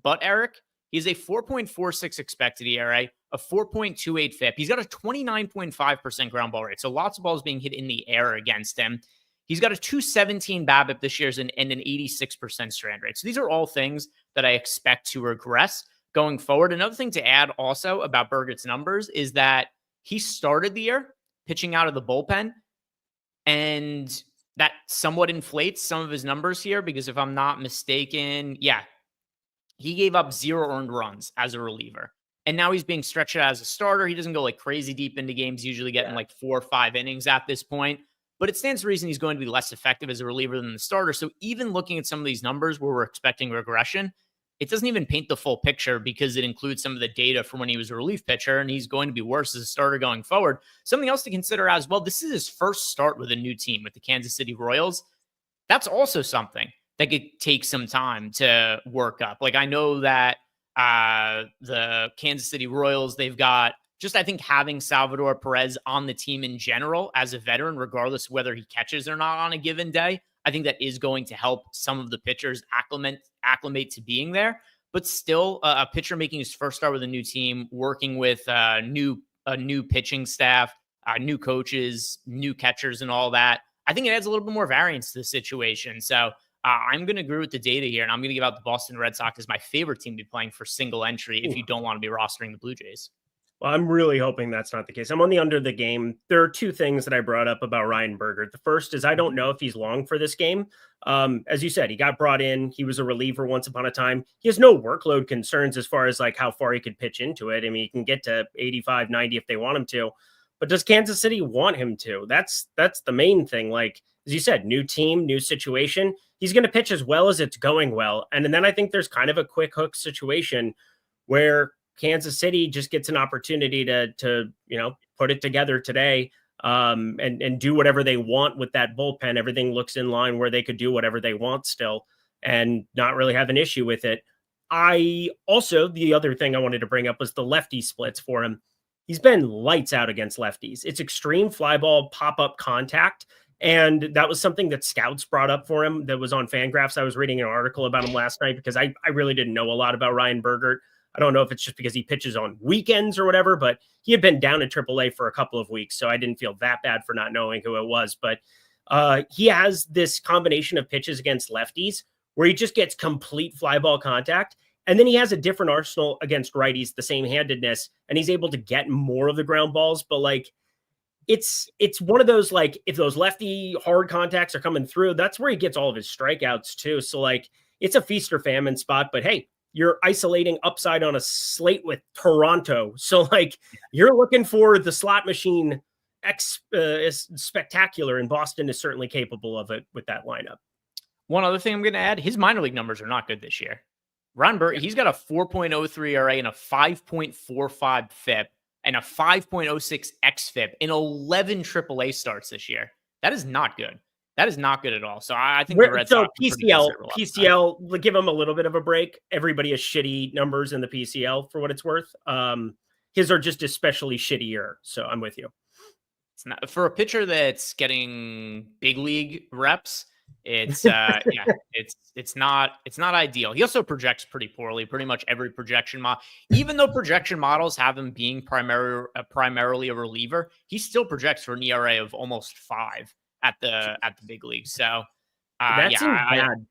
but Eric, he's a 4.46 expected ERA, a 4.28 FIP. He's got a 29.5% ground ball rate. So lots of balls being hit in the air against him. He's got a 217 BABIP this year and an 86% strand rate. So these are all things that I expect to regress going forward. Another thing to add also about Burgett's numbers is that he started the year pitching out of the bullpen, and that somewhat inflates some of his numbers here because if I'm not mistaken, he gave up 0 earned runs as a reliever. And now he's being stretched out as a starter. He doesn't go like crazy deep into games, usually getting like 4 or 5 innings at this point. But it stands to reason he's going to be less effective as a reliever than the starter. So even looking at some of these numbers where we're expecting regression, it doesn't even paint the full picture because it includes some of the data from when he was a relief pitcher, and he's going to be worse as a starter going forward. Something else to consider as well, this is his first start with a new team with the Kansas City Royals. That's also something that could take some time to work up. Like I know that the Kansas City Royals, they've got just, I think, having Salvador Perez on the team in general as a veteran, regardless of whether he catches or not on a given day, I think that is going to help some of the pitchers acclimate to being there. But still, a pitcher making his first start with a new team, working with a new pitching staff, new coaches, new catchers, and all that, I think it adds a little bit more variance to the situation. So I'm going to agree with the data here, and I'm going to give out the Boston Red Sox as my favorite team to be playing for single entry if you don't want to be rostering the Blue Jays. Well, I'm really hoping that's not the case. I'm on the under the game. There are 2 things that I brought up about Ryan Burgett. The first is I don't know if he's long for this game. As you said, he got brought in. He was a reliever once upon a time. He has no workload concerns as far as like how far he could pitch into it. I mean, he can get to 85, 90 if they want him to. But does Kansas City want him to? That's the main thing. Like, as you said, new team, new situation. He's going to pitch as well as it's going well. And then I think there's kind of a quick hook situation where Kansas City just gets an opportunity to put it together today and do whatever they want with that bullpen. Everything looks in line where they could do whatever they want still and not really have an issue with it. The other thing I wanted to bring up was the lefty splits for him. He's been lights out against lefties. It's extreme fly ball pop-up contact. And that was something that scouts brought up for him that was on Fangraphs. I was reading an article about him last night because I really didn't know a lot about Ryan Burgett. I don't know if it's just because he pitches on weekends or whatever, but he had been down at AAA for a couple of weeks, so I didn't feel that bad for not knowing who it was. But he has this combination of pitches against lefties where he just gets complete fly ball contact, and then he has a different arsenal against righties, the same handedness, and he's able to get more of the ground balls. But like, it's one of those, like, if those lefty hard contacts are coming through, that's where he gets all of his strikeouts too. So like, it's a feast or famine spot. But hey, you're isolating upside on a slate with Toronto. So like, you're looking for the slot machine is spectacular, and Boston is certainly capable of it with that lineup. One other thing I'm going to add, his minor league numbers are not good this year. Ron Burgett, he's got a 4.03 ERA and a 5.45 FIP and a 5.06 xFIP in 11 AAA starts this year. That is not good. That is not good at all. So I think the Red Sox PCL, give him a little bit of a break. Everybody has shitty numbers in the PCL for what it's worth. His are just especially shittier. So I'm with you. It's not for a pitcher that's getting big league reps. It's it's not ideal. He also projects pretty poorly. Pretty much every projection model, even though projection models have him being primarily a reliever, he still projects for an ERA of almost 5 at the big league. So that seems bad.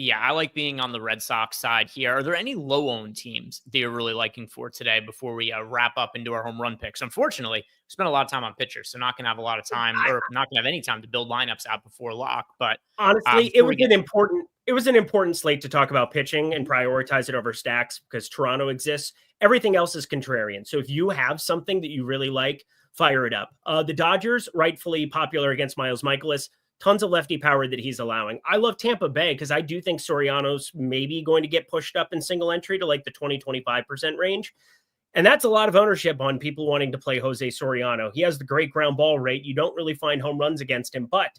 Yeah, I like being on the Red Sox side here. Are there any low-owned teams that you're really liking for today before we wrap up into our home run picks? Unfortunately, we spent a lot of time on pitchers, so not going to have a lot of time or not going to have any time to build lineups out before lock. But Honestly, before we get it was an important slate to talk about pitching and prioritize it over stacks because Toronto exists. Everything else is contrarian. So if you have something that you really like, fire it up. The Dodgers, rightfully popular against Miles Michaelis, tons of lefty power that he's allowing. I love Tampa Bay because I do think Soriano's maybe going to get pushed up in single entry to like the 20-25% range. And that's a lot of ownership on people wanting to play Jose Soriano. He has the great ground ball rate. You don't really find home runs against him, but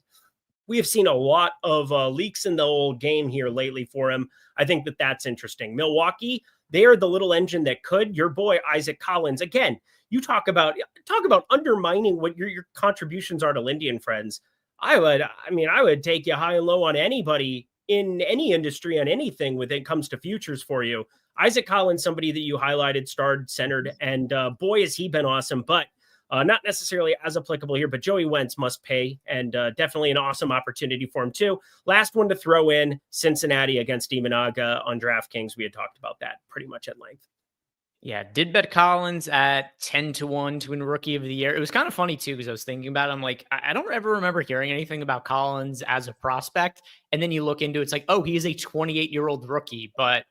we have seen a lot of leaks in the old game here lately for him. I think that that's interesting. Milwaukee, they are the little engine that could. Your boy, Isaac Collins. Again, you talk about undermining what your contributions are to Lindy and Friends. I would take you high and low on anybody in any industry on anything when it comes to futures for you. Isaac Collins, somebody that you highlighted, starred, centered, and boy, has he been awesome, but not necessarily as applicable here, but Joey Wentz must pay, and definitely an awesome opportunity for him too. Last one to throw in, Cincinnati against Imanaga on DraftKings. We had talked about that pretty much at length. Yeah, did bet Collins at 10-1 to win Rookie of the Year. It was kind of funny too, because I was thinking about it. I'm like, I don't ever remember hearing anything about Collins as a prospect. And then you look into it, it's like, oh, he is a 28-year-old rookie. But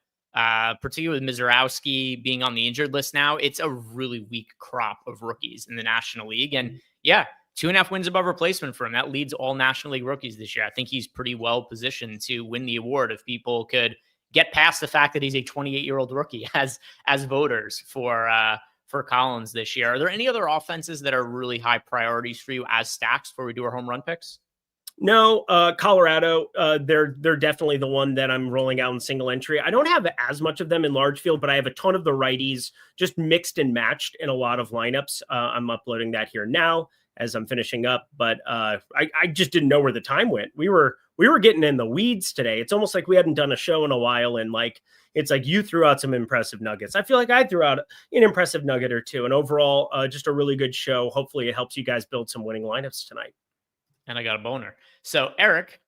particularly with Mizorowski being on the injured list now, it's a really weak crop of rookies in the National League. And yeah, 2.5 wins above replacement for him. That leads all National League rookies this year. I think he's pretty well positioned to win the award if people could get past the fact that he's a 28-year-old rookie as voters for Collins this year. Are there any other offenses that are really high priorities for you as stacks before we do our home run picks? No, Colorado, they're definitely the one that I'm rolling out in single entry. I don't have as much of them in large field, but I have a ton of the righties just mixed and matched in a lot of lineups. I'm uploading that here now as I'm finishing up, but I just didn't know where the time went. We were getting in the weeds today. It's almost like we hadn't done a show in a while, and like it's like you threw out some impressive nuggets. I feel like I threw out an impressive nugget or two, and overall, just a really good show. Hopefully, it helps you guys build some winning lineups tonight. And I got a boner. So, Eric,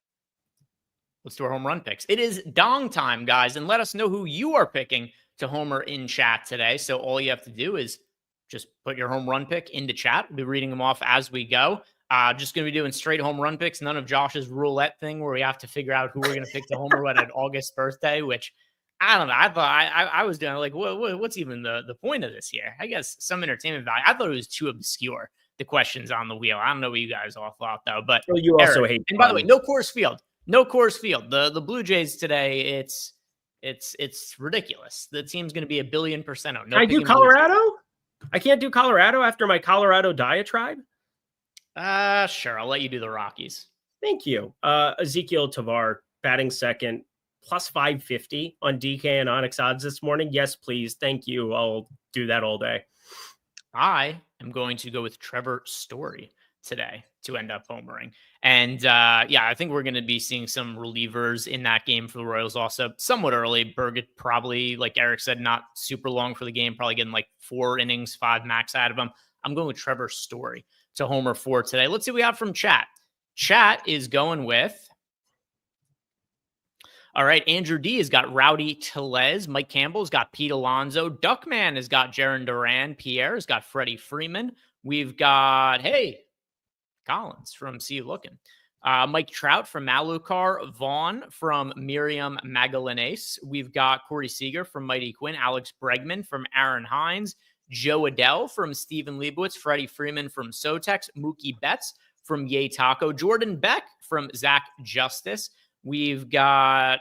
let's do our home run picks. It is dong time, guys, and let us know who you are picking to homer in chat today. So all you have to do is just put your home run pick into chat. We'll be reading them off as we go. Just going to be doing straight home run picks. None of Josh's roulette thing where we have to figure out who we're going to pick to homer at an August birthday, which I don't know. I thought I was doing like, what's even the point of this here? I guess some entertainment value. I thought it was too obscure, the questions on the wheel. I don't know what you guys all thought though, but well, you also hate. And by the way, no Coors Field. The Blue Jays today, it's ridiculous. The team's going to be 1 billion% owned. Can I do Colorado? I can't do Colorado after my Colorado diatribe. Sure. I'll let you do the Rockies. Thank you. Ezekiel Tovar batting second, plus 550 on DK and Onyx odds this morning. Yes, please. Thank you. I'll do that all day. I am going to go with Trevor Story today to end up homering. And yeah, I think we're going to be seeing some relievers in that game for the Royals also somewhat early. Burgett probably, like Eric said, not super long for the game, probably getting like 4 innings, 5 max out of him. I'm going with Trevor Story to homer for today. Let's see what we have from chat. Chat is going with, all right, Andrew D has got Rowdy Tellez. Mike Campbell's got Pete Alonso. Duckman has got Jaron Duran. Pierre has got Freddie Freeman. We've got, hey, Collins from See You Looking. Mike Trout from Malukar. Vaughn from Miriam Magallanes. We've got Corey Seager from Mighty Quinn. Alex Bregman from Aaron Hines. Joe Adele from Stephen Leibowitz. Freddie Freeman from Sotex. Mookie Betts from Yay Taco. Jordan Beck from Zach Justice. We've got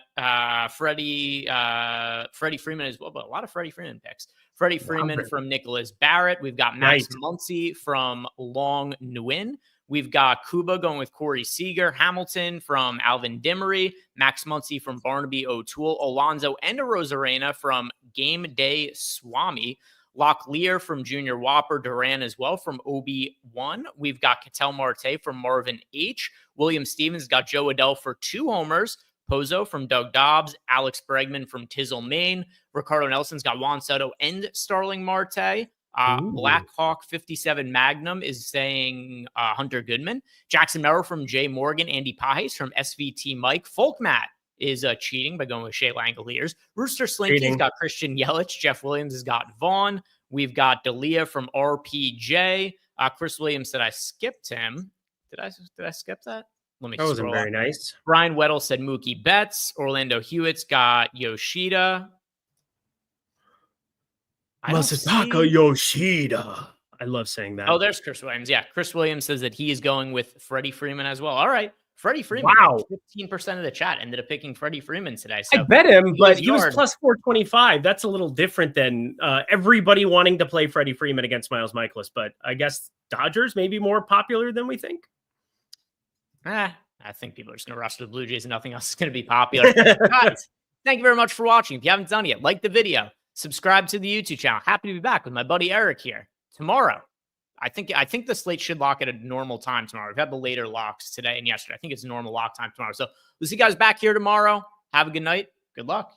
Freddie Freeman as well, but a lot of Freddie Freeman picks. Freddie Freeman from Nicholas Barrett. We've got Max Muncy from Long Nguyen. We've got Kuba going with Corey Seager. Hamilton from Alvin Dimmery. Max Muncy from Barnaby O'Toole. Alonzo and Rosarena from Game Day Swami. Locklear from Junior Whopper. Duran as well from OB1. We've got Ketel Marte from Marvin H. William Stevens got Joe Adele for 2 homers. Pozo from Doug Dobbs. Alex Bregman from Tizzle, Maine. Ricardo Nelson's got Juan Soto and Starling Marte. Blackhawk 57 Magnum is saying Hunter Goodman. Jackson Merrill from Jay Morgan. Andy Pajes from SVT Mike. Folk Matt is cheating by going with Shea Langoliers. Rooster Slinky's Cheating. got Christian Yelich. Jeff Williams has got Vaughn. We've got D'Elia from RPJ. Chris Williams said I skipped him. Did I skip that? Let me That wasn't scroll very up. nice. Brian Weddle said Mookie Betts. Orlando Hewitt's got Yoshida. Masataka Yoshida. I love saying that. Oh, there's Chris Williams. Yeah, Chris Williams says that he is going with Freddie Freeman as well. All right, Freddie Freeman. Wow. 15% of the chat ended up picking Freddie Freeman today. So I bet him, but he was yard. plus 425. That's a little different than everybody wanting to play Freddie Freeman against Miles Michaelis. But I guess Dodgers may be more popular than we think. I think people are just going to rush to the Blue Jays and nothing else is going to be popular. Guys, thank you very much for watching. If you haven't done it yet, like the video, subscribe to the YouTube channel. Happy to be back with my buddy Eric here tomorrow. I think the slate should lock at a normal time tomorrow. We've had the later locks today and yesterday. I think it's a normal lock time tomorrow. So we'll see you guys back here tomorrow. Have a good night. Good luck.